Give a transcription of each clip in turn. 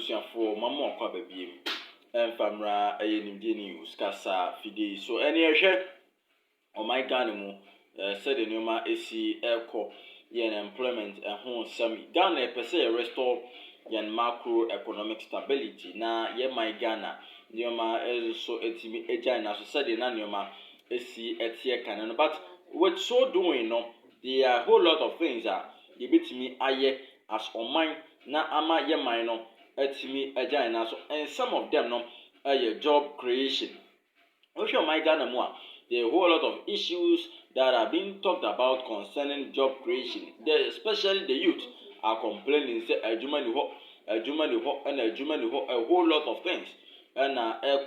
abusuafo mama okwa babiem famra ayenimde news kasa fide so ene ehwe oh my god mu said enoma esi eko yen employment ho sami Ghana pese restore yen macro economic stability na ye my Ghana nyoma so etimi agile na so said na nyoma esi etie kan no but with so doing no there are a whole lot of things ye betimi aye as oman na ama ye man no etimi agile na so and some of them no job creation. Also my Ghana mu there are a whole lot of issues that are being talked about concerning job creation. Especially the youth are complaining say adwuma ni ho and adwuma ni ho a whole lot of things and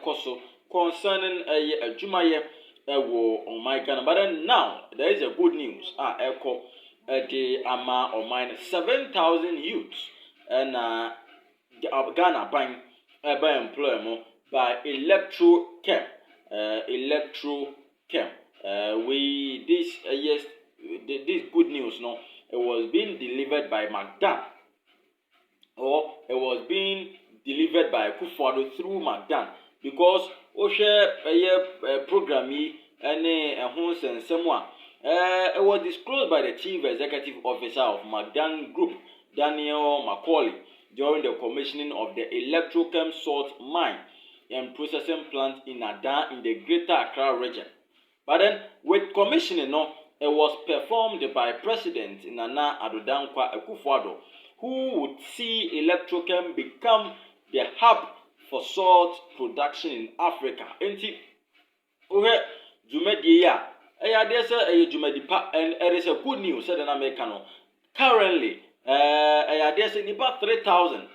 koso concerning adwuma ye wo on my Ghana. But then now there is a good news eko the ama on mine 7,000 youths and Ghana buying employment by electrochem. We this yes this good news no it was being delivered by McDan or it was being delivered by Kufuor through McDan because Oshe program any ho sensem it was disclosed by the chief executive officer of McDan Group Daniel Macaulay during the commissioning of the electrochem salt mine and processing plant in Addo in the Greater Accra region. But then, with commissioning, it was performed by President Nana Addo Akufo-Addo, who would see electrochem become the hub for salt production in Africa. Enti, Jumedi ya, and it is a good news. Said Americano. Currently, about 3,000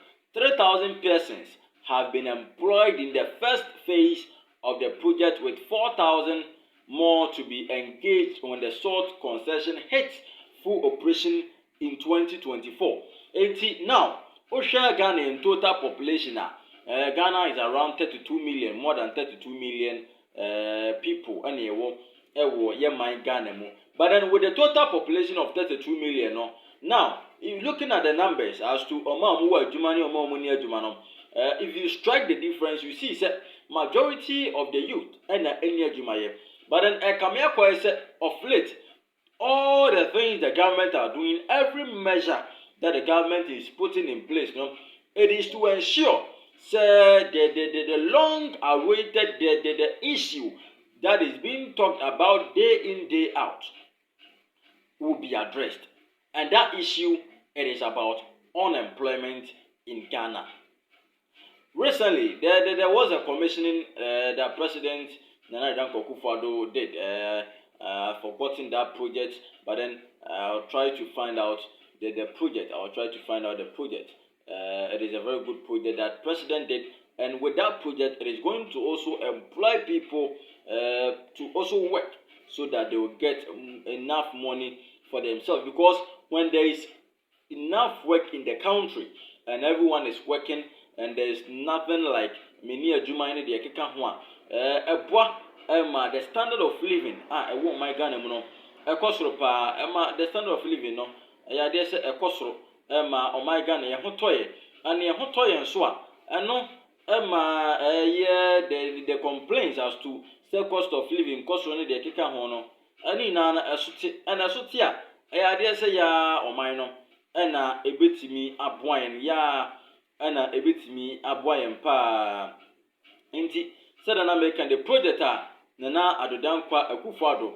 persons have been employed in the first phase of the project, with 4,000 more to be engaged when the salt concession hits full operation in 2024. Now, Osha Ghana in total population, Ghana is around 32 million, more than 32 million people. And Ghana. But then with the total population of 32 million, now, looking at the numbers as to if you strike the difference, you see that majority of the youth and any but then of late, all the things the government are doing, every measure that the government is putting in place, it is to ensure the long-awaited the issue that is being talked about day in, day out will be addressed. And that issue, it is about unemployment in Ghana. Recently, there was a commissioning that President Nana Akufo-Addo did. Forgotten that project, but then I'll try to find out the project. It is a very good project that President did, and with that project, it is going to also employ people to also work so that they will get enough money for themselves. Because when there is enough work in the country and everyone is working, and there is nothing like many adwuma in the keka ho the standard of living won't my Ghana no ekosoro pa the standard of living no ya dey say ekosoro o my Ghana ye hotoye and ye hotoye nso eno the complaints as to the cost of living kosoro ne the keka ho no ani na esote ana esote ya dey say ya o my no na ebetimi aboan ya ana ebetimi aboyen pa nti said an American the project Nana Addo Akufo-Addo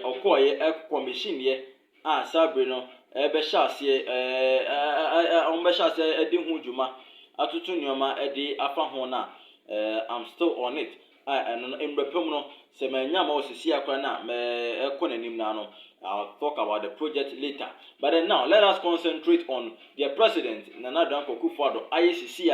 okoye commission ye sabre no be hyase on be hyase edi hu dwuma atutu nyoma edi afa ho na I'm still on it and embrepem no se manya ma osisi akwa na me ekonanim na no. I'll talk about the project later. But then now, let us concentrate on the president, Nana Akufo-Addo, ICC,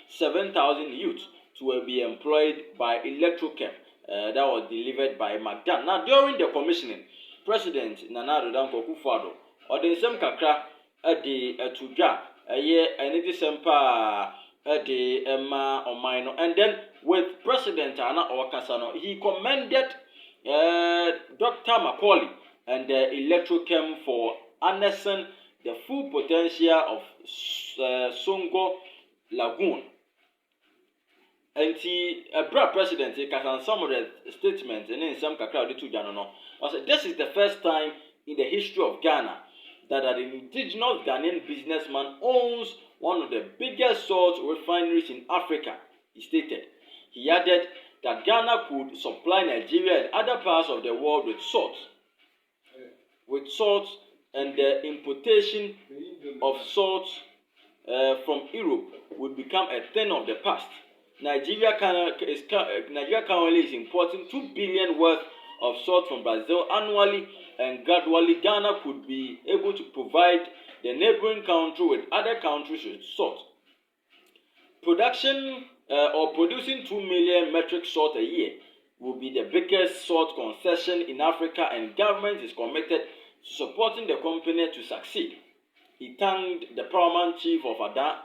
7,000 youths to be employed by electrochem. That was delivered by McDan. Now, during the commissioning, President Nana Akufo-Addo, or the same kakra, the Tuja, a year, and it is the Emma or minor. And then with President Anna Okasano, he commended Dr. Macaulay and the electrochem for harnessing the full potential of Songo lagoon. And a president, some of the statements and then some kakra to Ghana. This is the first time in the history of Ghana that an indigenous Ghanaian businessman owns one of the biggest salt refineries in Africa, he stated. He added that Ghana could supply Nigeria and other parts of the world with salt. And the importation of salt from Europe would become a thing of the past. Nigeria currently is importing 2 billion worth of salt from Brazil annually, and gradually Ghana could be able to provide the neighboring country with other countries with salt. Producing 2 million metric salt a year will be the biggest salt concession in Africa, and government is committed to supporting the company to succeed. He thanked the paramount chief of Addo,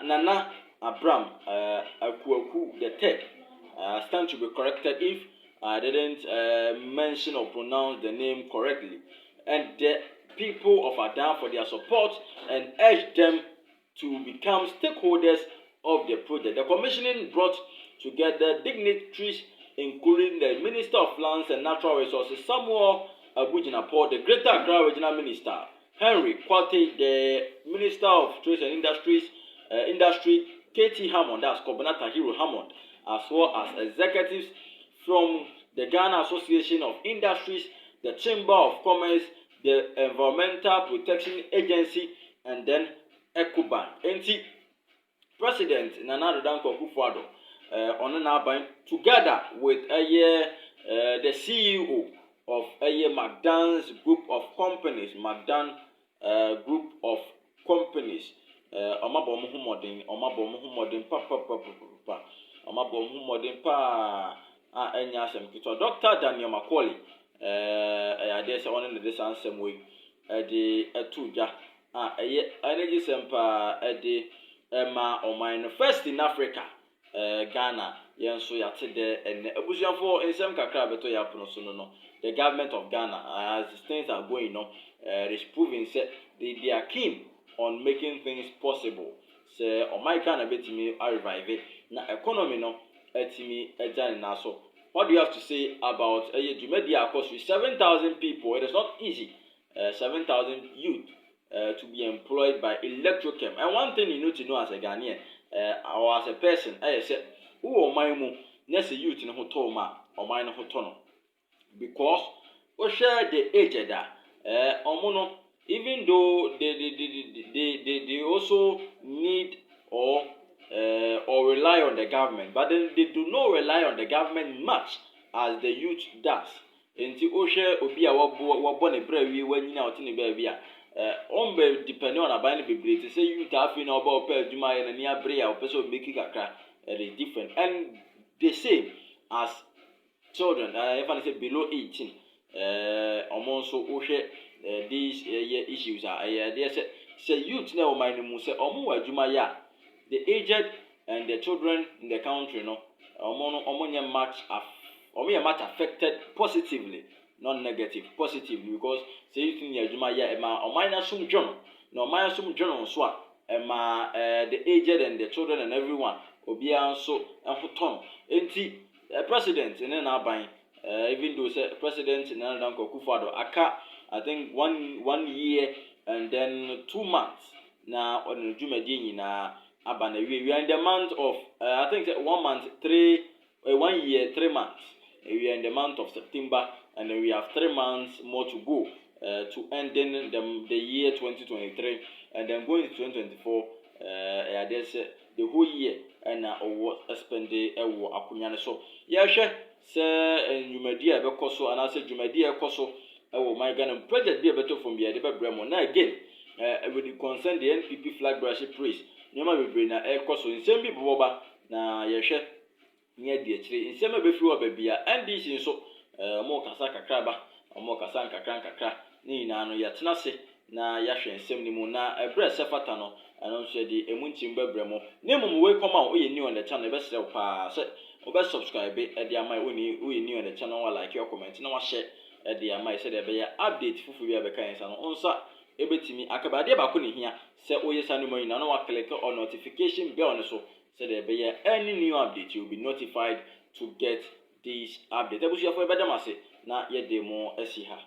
Nana Abram Akuaku the third. Stand to be corrected if I didn't mention or pronounce the name correctly, and the people of Addo for their support and urged them to become stakeholders of the project. The commissioning brought together dignitaries including the Minister of Lands and Natural Resources, Samuel Abujinapo, the Greater Accra Regional Minister, Henry Kwate, the Minister of Trade and Industry, K.T. Hammond, that's Kobinata Hero Hammond, as well as executives from the Ghana Association of Industries, the Chamber of Commerce, the Environmental Protection Agency, and then Ecobank. NT President Nana Addo Akufo-Addo together with the CEO of McDonald's Group of Companies, Group of Companies, Dr. Daniel Macaulay, there's one in this answer way, the Tuja, energy semper, Emma or mine first in Africa. Ghana, so yate there, and Abusianfo in some kakra beto ya no. The government of Ghana, as things are going on, is proving that they are keen on making things possible. So, on my Ghana bet me, I revive it. Now, economy no, etimi ejan naso. What do you have to say about Jumedia? Of course, with 7,000 people, it is not easy. 7,000 youth to be employed by Electrochem. And one thing you need to know as a Ghanaian. Or as a person, I said, who my mu, next youth in a hotel or mine hotono. Because we share the age that even though they also need or rely on the government, but then they do not rely on the government much as the youth does. Enti o share obi a wo ne brawi wanyina otene baby depending on abane bebre to say you ta fi na oba opa adwuma ye na ni abre ya opeso make kakra it is different, and they say as children if I say below 18 so o share these issues are they say youth na o mind mu say omo adwuma ya the aged and the children in the country no omo much affected positively, not negative, positively, because say you think adwuma ya ema omina sum jono no omina sum jono so the aged and the children and everyone obia so enhoton enti president in na ban even though say president Nana Addo Akufo-Addo aka I think one year and then 2 months na on dwumadi nyina abana we are in the month of I think 1 month 1 year 3 months. We are in the month of September, and we have 3 months more to go to end in the year 2023, and then going to 2024. There's the whole year, and spend the akunyane so. Yeah, sure. Say Jumedia bekoso, and I say Jumedia koso. My Ghana project be better from the Adeba Bremo. Now again, with concern the NPP flag worship praise. Nyama be bring na koso. In same people boba na yeshe. Near the tree in some befu obabia and this in so more kasa kakraba or more kasa kakra ni na no yatena se na yahwe nsem ni mu na ebre sefata no ano nso de emunchim bebremo na mum we come out we new on the channel be sere pa se obe subscribe e de amai we new on the channel wa like your comment na wa share e de amai se de be ya update fufu bia be kan sa no onsa ebetimi akabade ba ko ne hia se oyesa no mai na no wa click on notification bell no so so there be any new update you'll be notified to get this update. Ebusu afọ ebedam ase na ye demo asi ha.